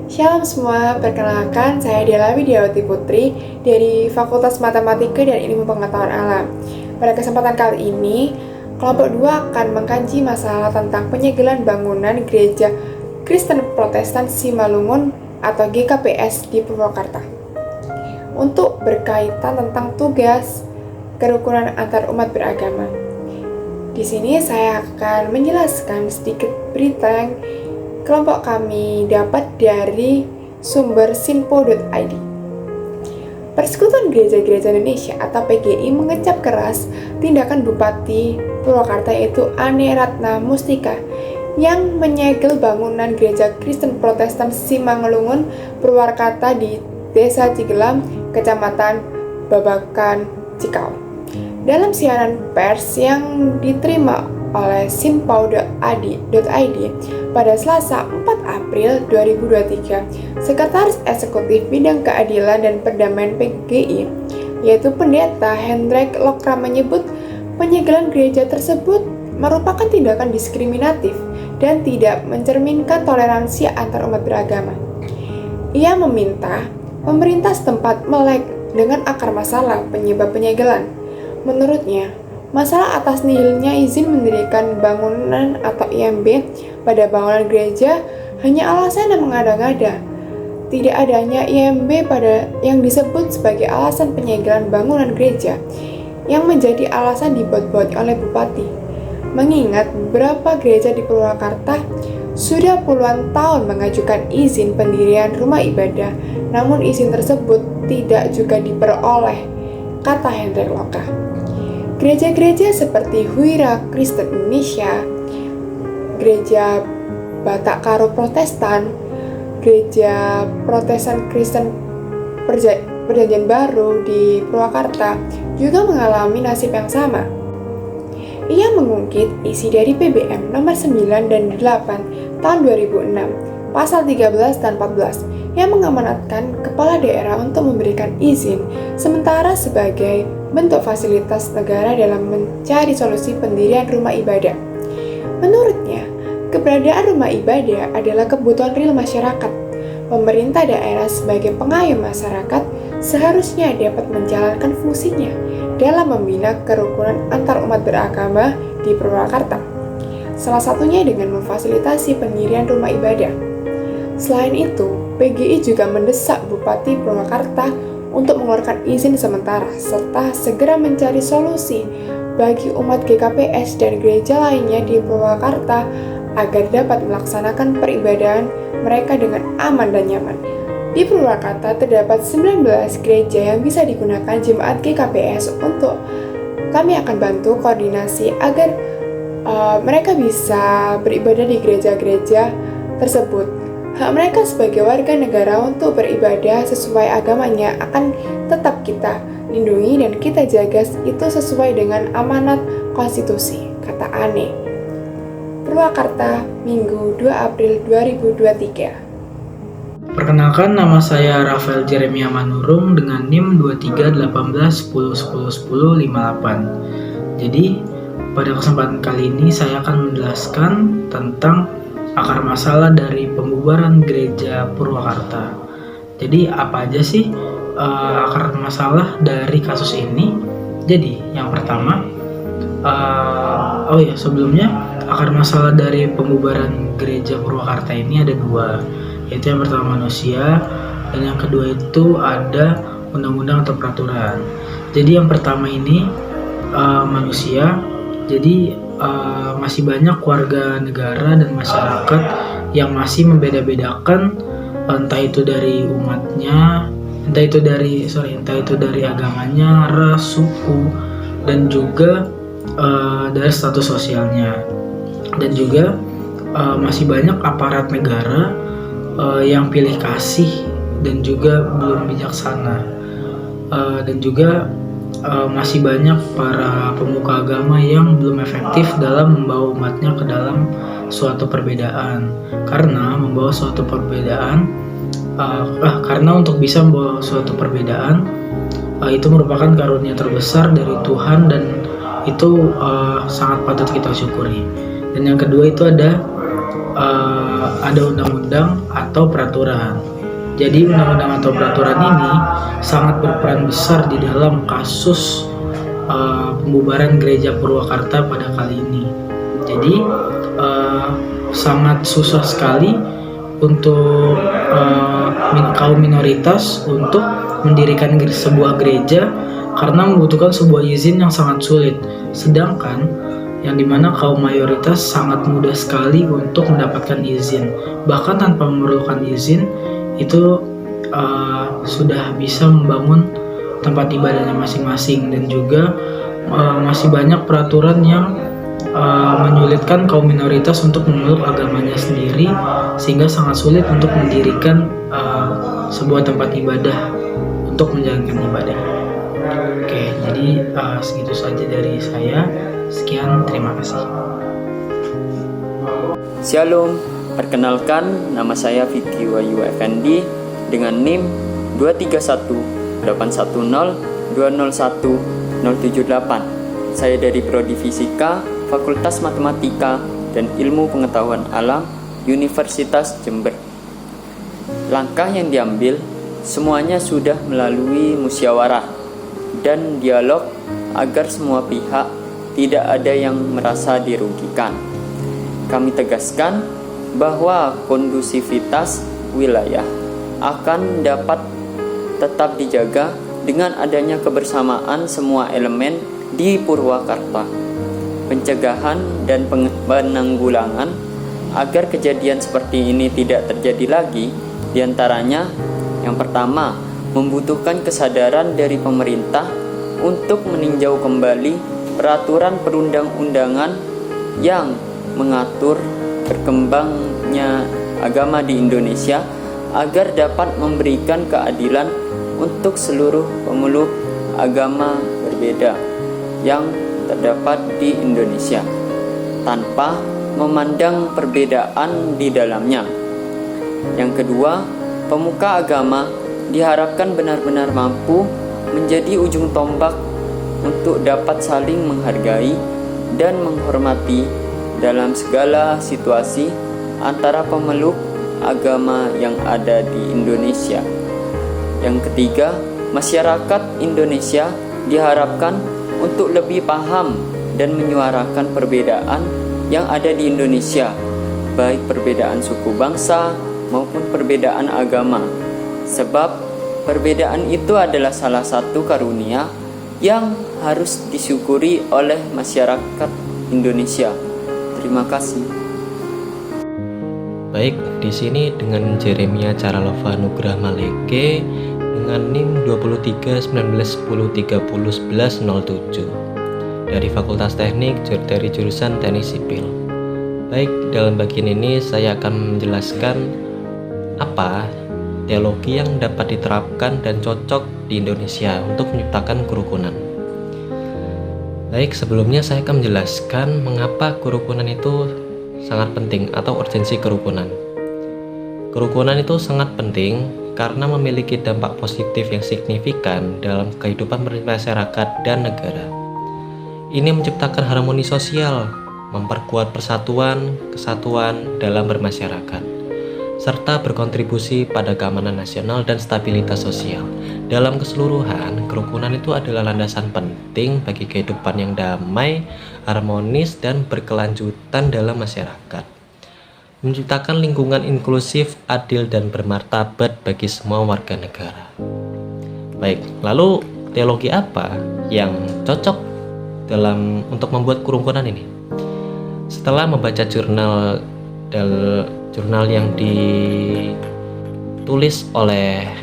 Shalom semua, perkenalkan saya Dela Widiawati Putri dari Fakultas Matematika dan Ilmu Pengetahuan Alam. Pada kesempatan kali ini, kelompok 2 akan mengkaji masalah tentang penyegelan bangunan Gereja Kristen Protestan Simalungun atau GKPS di Purwakarta. Untuk berkaitan tentang tugas kerukunan antar umat beragama. Di sini saya akan menjelaskan sedikit berita yang kelompok kami dapat dari sumber sinpo.id. Persekutuan Gereja-Gereja Indonesia atau PGI mengecap keras tindakan Bupati Purwakarta yaitu Ane Ratna Mustika yang menyegel bangunan Gereja Kristen Protestan Simalungun Purwakarta di Desa Cigelam, Kecamatan Babakan, Cikau. Dalam siaran pers yang diterima oleh sinpo.id pada Selasa 4 April 2023, Sekretaris Eksekutif Bidang Keadilan dan Perdamaian PGI, yaitu Pendeta Hendrik Lokra menyebut penyegelan gereja tersebut merupakan tindakan diskriminatif dan tidak mencerminkan toleransi antar umat beragama. Ia meminta pemerintah setempat melek dengan akar masalah penyebab penyegelan. Menurutnya, masalah atas nihilnya izin mendirikan bangunan atau IMB pada bangunan gereja hanya alasan yang mengada-ngada. Tidak adanya IMB pada yang disebut sebagai alasan penyegelan bangunan gereja yang menjadi alasan dibuat-buat oleh Bupati. Mengingat beberapa gereja di Purwakarta sudah puluhan tahun mengajukan izin pendirian rumah ibadah, namun izin tersebut tidak juga diperoleh, kata Hendrik Loka. Gereja-gereja seperti Huira Kristen Indonesia, Gereja Batak Karo Protestan, Gereja Protestan Kristen Perjanjian Baru di Purwakarta juga mengalami nasib yang sama. Ia mengungkit isi dari PBM nomor 9 dan 8 tahun 2006, pasal 13 dan 14, yang mengamanatkan kepala daerah untuk memberikan izin sementara sebagai bentuk fasilitas negara dalam mencari solusi pendirian rumah ibadah. Menurutnya, keberadaan rumah ibadah adalah kebutuhan real masyarakat. Pemerintah daerah sebagai pengayom masyarakat seharusnya dapat menjalankan fungsinya dalam membina kerukunan antar umat beragama di Purwakarta. Salah satunya dengan memfasilitasi pendirian rumah ibadah. Selain itu, PGI juga mendesak Bupati Purwakarta untuk mengeluarkan izin sementara serta segera mencari solusi bagi umat GKPS dan gereja lainnya di Purwakarta agar dapat melaksanakan peribadahan mereka dengan aman dan nyaman. Di Purwakarta terdapat 19 gereja yang bisa digunakan jemaat GKPS untuk kami akan bantu koordinasi agar mereka bisa beribadah di gereja-gereja tersebut. Hak mereka sebagai warga negara untuk beribadah sesuai agamanya akan tetap kita lindungi dan kita jaga itu sesuai dengan amanat konstitusi, kata Ane. Purwakarta, Minggu 2 April 2023. Perkenalkan, nama saya Rafael Jeremia Manurung dengan NIM 2318101058. Jadi, pada kesempatan kali ini saya akan menjelaskan tentang akar masalah dari pembubaran gereja Purwakarta. Jadi apa aja sih akar masalah dari kasus ini? Jadi yang pertama, sebelumnya akar masalah dari pembubaran gereja Purwakarta ini ada dua, yaitu yang pertama manusia dan yang kedua itu ada undang-undang atau peraturan. Jadi yang pertama ini manusia. Jadi masih banyak warga negara dan masyarakat yang masih membeda-bedakan entah itu dari umatnya, entah itu dari agamanya, ras, suku, dan juga dari status sosialnya. Dan juga masih banyak aparat negara yang pilih kasih dan juga belum bijaksana. Dan juga masih banyak para pemuka agama yang belum efektif dalam membawa umatnya ke dalam suatu perbedaan. Karena untuk bisa membawa suatu perbedaan itu merupakan karunia terbesar dari Tuhan dan itu sangat patut kita syukuri. Dan yang kedua itu ada ada undang-undang atau peraturan. Jadi undang-undang atau peraturan ini sangat berperan besar di dalam kasus pembubaran Gereja Purwakarta pada kali ini. Jadi sangat susah sekali untuk kaum minoritas untuk mendirikan sebuah gereja karena membutuhkan sebuah izin yang sangat sulit. Sedangkan yang dimana kaum mayoritas sangat mudah sekali untuk mendapatkan izin. Bahkan tanpa memerlukan izin itu sudah bisa membangun tempat ibadahnya masing-masing, dan juga masih banyak peraturan yang menyulitkan kaum minoritas untuk memeluk agamanya sendiri, sehingga sangat sulit untuk mendirikan sebuah tempat ibadah untuk menjalankan ibadah. Oke, jadi segitu saja dari saya. Sekian, terima kasih. Shalom, perkenalkan nama saya Fikri Wahyu Effendi dengan NIM 23181020178. Saya dari Prodi Fisika, Fakultas Matematika dan Ilmu Pengetahuan Alam, Universitas Jember. Langkah yang diambil semuanya sudah melalui musyawarah dan dialog agar semua pihak tidak ada yang merasa dirugikan. Kami tegaskan bahwa kondusivitas wilayah akan dapat tetap dijaga dengan adanya kebersamaan semua elemen di Purwakarta. Pencegahan dan penanggulangan agar kejadian seperti ini tidak terjadi lagi, diantaranya yang pertama, membutuhkan kesadaran dari pemerintah untuk meninjau kembali peraturan perundang-undangan yang mengatur berkembangnya agama di Indonesia agar dapat memberikan keadilan untuk seluruh pemeluk agama berbeda yang terdapat di Indonesia tanpa memandang perbedaan di dalamnya. Yang kedua, pemuka agama diharapkan benar-benar mampu menjadi ujung tombak untuk dapat saling menghargai dan menghormati dalam segala situasi antara pemeluk agama yang ada di Indonesia. Yang ketiga, masyarakat Indonesia diharapkan untuk lebih paham dan menyuarakan perbedaan yang ada di Indonesia, baik perbedaan suku bangsa maupun perbedaan agama, sebab perbedaan itu adalah salah satu karunia yang harus disyukuri oleh masyarakat Indonesia. Terima kasih. Baik, di sini dengan Jeremia Caralova Nugraha Maleke dengan NIM 231910301107 dari Fakultas Teknik dari jurusan Teknik Sipil. Baik, dalam bagian ini saya akan menjelaskan apa teologi yang dapat diterapkan dan cocok di Indonesia untuk menciptakan kerukunan. Baik, sebelumnya saya akan menjelaskan mengapa kerukunan itu sangat penting atau urgensi kerukunan. Kerukunan itu sangat penting karena memiliki dampak positif yang signifikan dalam kehidupan masyarakat dan negara. Ini menciptakan harmoni sosial, memperkuat persatuan, kesatuan dalam bermasyarakat, serta berkontribusi pada keamanan nasional dan stabilitas sosial. Dalam keseluruhan, kerukunan itu adalah landasan penting bagi kehidupan yang damai, harmonis, dan berkelanjutan dalam masyarakat. Menciptakan lingkungan inklusif, adil, dan bermartabat bagi semua warga negara. Baik, lalu teologi apa yang cocok untuk membuat kerukunan ini? Setelah membaca jurnal yang ditulis oleh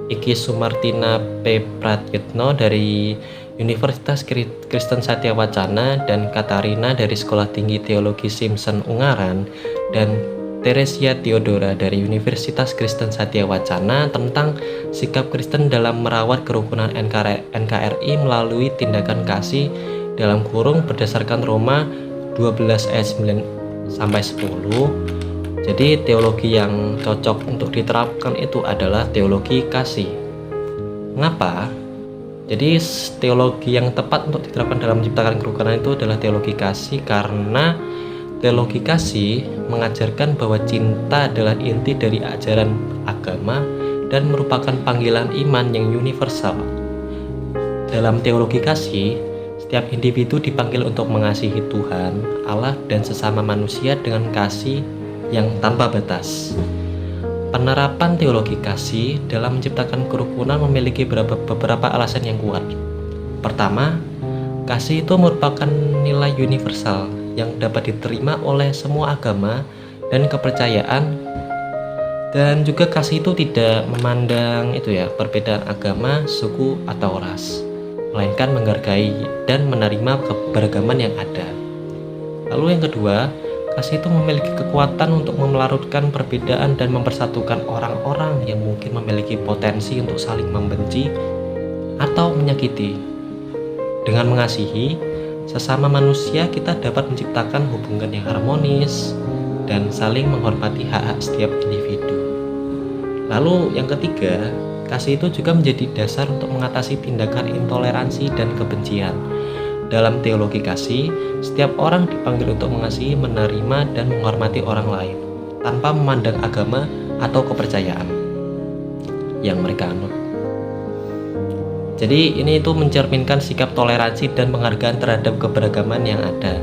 Iki Sumartina P. Pratyetno dari Universitas Kristen Satya Wacana dan Katarina dari Sekolah Tinggi Teologi Simpson Ungaran dan Teresia Theodora dari Universitas Kristen Satya Wacana tentang sikap Kristen dalam merawat kerukunan NKRI melalui tindakan kasih berdasarkan Roma 12 ayat 9 sampai 10. Jadi teologi yang cocok untuk diterapkan itu adalah teologi kasih. Mengapa? Jadi teologi yang tepat untuk diterapkan dalam menciptakan kerukunan itu adalah teologi kasih, karena Teologi kasih mengajarkan bahwa cinta adalah inti dari ajaran agama dan merupakan panggilan iman yang universal. Dalam teologi kasih, setiap individu dipanggil untuk mengasihi Tuhan, Allah, dan sesama manusia dengan kasih yang tanpa batas. Penerapan teologi kasih dalam menciptakan kerukunan memiliki beberapa alasan yang kuat. Pertama, kasih itu merupakan nilai universal yang dapat diterima oleh semua agama dan kepercayaan, dan juga kasih itu tidak memandang perbedaan agama, suku, atau ras, melainkan menghargai dan menerima keberagaman yang ada. Lalu yang kedua, kasih itu memiliki kekuatan untuk melarutkan perbedaan dan mempersatukan orang-orang yang mungkin memiliki potensi untuk saling membenci atau menyakiti. Dengan mengasihi sesama manusia, kita dapat menciptakan hubungan yang harmonis dan saling menghormati hak-hak setiap individu. Lalu yang ketiga, kasih itu juga menjadi dasar untuk mengatasi tindakan intoleransi dan kebencian. Dalam teologi kasih, setiap orang dipanggil untuk mengasihi, menerima, dan menghormati orang lain tanpa memandang agama atau kepercayaan yang mereka anut. Jadi ini itu mencerminkan sikap toleransi dan penghargaan terhadap keberagaman yang ada.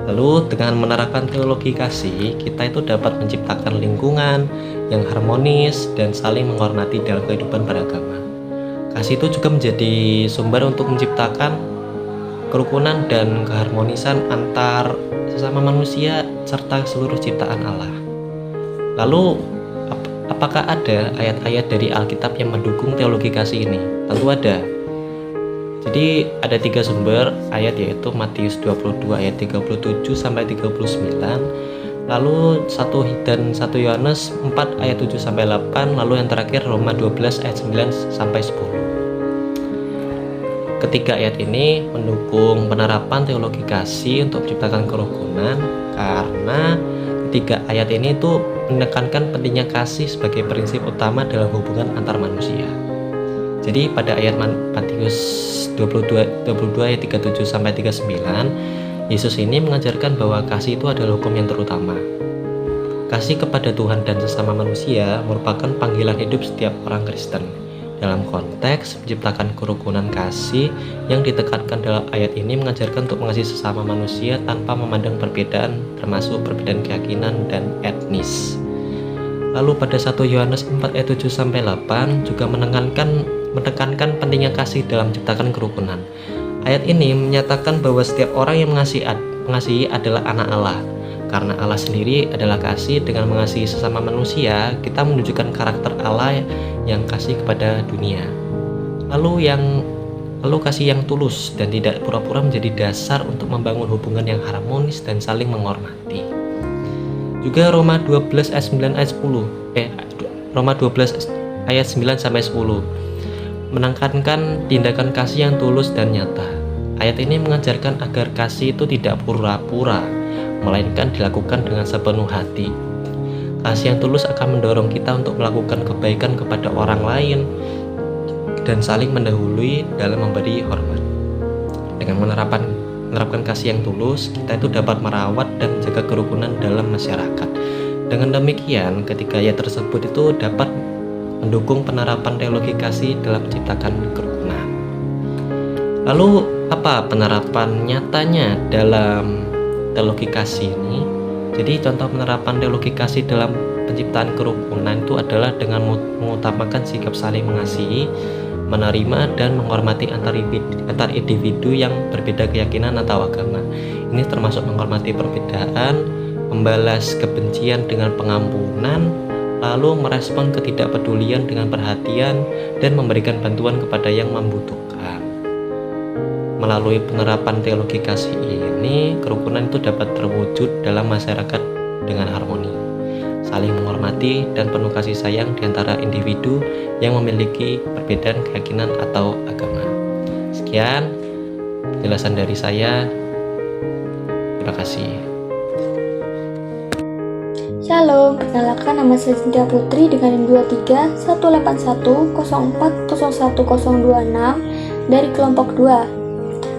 Lalu dengan menerapkan teologi kasih, kita itu dapat menciptakan lingkungan yang harmonis dan saling menghormati dalam kehidupan beragama. Kasih itu juga menjadi sumber untuk menciptakan kerukunan dan keharmonisan antar sesama manusia serta seluruh ciptaan Allah. Lalu apakah ada ayat-ayat dari Alkitab yang mendukung teologi kasih ini? Tentu ada. Jadi ada 3 sumber ayat, yaitu Matius 22 ayat 37 sampai 39, lalu 1 Yohanes 4 ayat 7 sampai 8, lalu yang terakhir Roma 12 ayat 9 sampai 10. Ketiga ayat ini mendukung penerapan teologi kasih untuk menciptakan kerukunan, karena ketiga ayat ini itu menekankan pentingnya kasih sebagai prinsip utama dalam hubungan antar manusia. Jadi pada ayat Matius 22 ayat 37 sampai 39, Yesus ini mengajarkan bahwa kasih itu adalah hukum yang terutama. Kasih kepada Tuhan dan sesama manusia merupakan panggilan hidup setiap orang Kristen. Dalam konteks menciptakan kerukunan, kasih yang ditekankan dalam ayat ini mengajarkan untuk mengasihi sesama manusia tanpa memandang perbedaan, termasuk perbedaan keyakinan dan etnis. Lalu pada 1 Yohanes 4 ayat 7 sampai 8 juga menekankan pentingnya kasih dalam menciptakan kerukunan. Ayat ini menyatakan bahwa setiap orang yang mengasihi adalah anak Allah. Karena Allah sendiri adalah kasih, dengan mengasihi sesama manusia, kita menunjukkan karakter Allah yang kasih kepada dunia. Lalu kasih yang tulus dan tidak pura-pura menjadi dasar untuk membangun hubungan yang harmonis dan saling menghormati. Juga Roma 12 ayat 9 sampai 10 menekankan tindakan kasih yang tulus dan nyata. Ayat ini mengajarkan agar kasih itu tidak pura-pura, melainkan dilakukan dengan sepenuh hati. Kasih yang tulus akan mendorong kita untuk melakukan kebaikan kepada orang lain dan saling mendahului dalam memberi hormat. Dengan menerapkan kasih yang tulus, kita itu dapat merawat dan menjaga kerukunan dalam masyarakat. Dengan demikian, ketiga ayat tersebut itu dapat mendukung penerapan teologi kasih dalam menciptakan kerukunan. Lalu apa penerapan nyatanya dalam teologi kasih ini? Jadi contoh penerapan teologi kasih dalam penciptaan kerukunan itu adalah dengan mengutamakan sikap saling mengasihi, menerima dan menghormati antar individu yang berbeda keyakinan atau agama. Ini termasuk menghormati perbedaan, membalas kebencian dengan pengampunan, lalu merespon ketidakpedulian dengan perhatian, dan memberikan bantuan kepada yang membutuhkan. Melalui penerapan teologi kasih ini, kerukunan itu dapat terwujud dalam masyarakat dengan harmoni, saling menghormati, dan penuh kasih sayang di antara individu yang memiliki perbedaan keyakinan atau agama. Sekian penjelasan dari saya. Terima kasih. Shalom, perkenalkan nama saya Cynthia Putri dengan NIM 23 181 0101026 dari kelompok 2.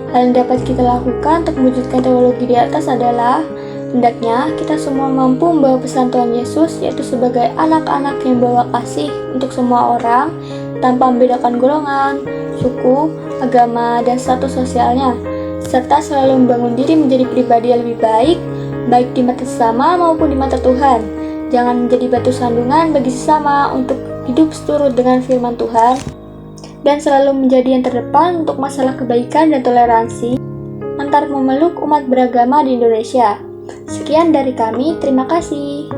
Hal yang dapat kita lakukan untuk mewujudkan teologi di atas adalah Hendaknya kita semua mampu membawa pesan Tuhan Yesus, yaitu sebagai anak-anak yang bawa kasih untuk semua orang tanpa membedakan golongan, suku, agama, dan status sosialnya, serta selalu membangun diri menjadi pribadi yang lebih baik di mata sesama maupun di mata Tuhan. Jangan menjadi batu sandungan bagi sesama untuk hidup seturut dengan firman Tuhan, dan selalu menjadi yang terdepan untuk masalah kebaikan dan toleransi antar memeluk umat beragama di Indonesia. Sekian dari kami, terima kasih.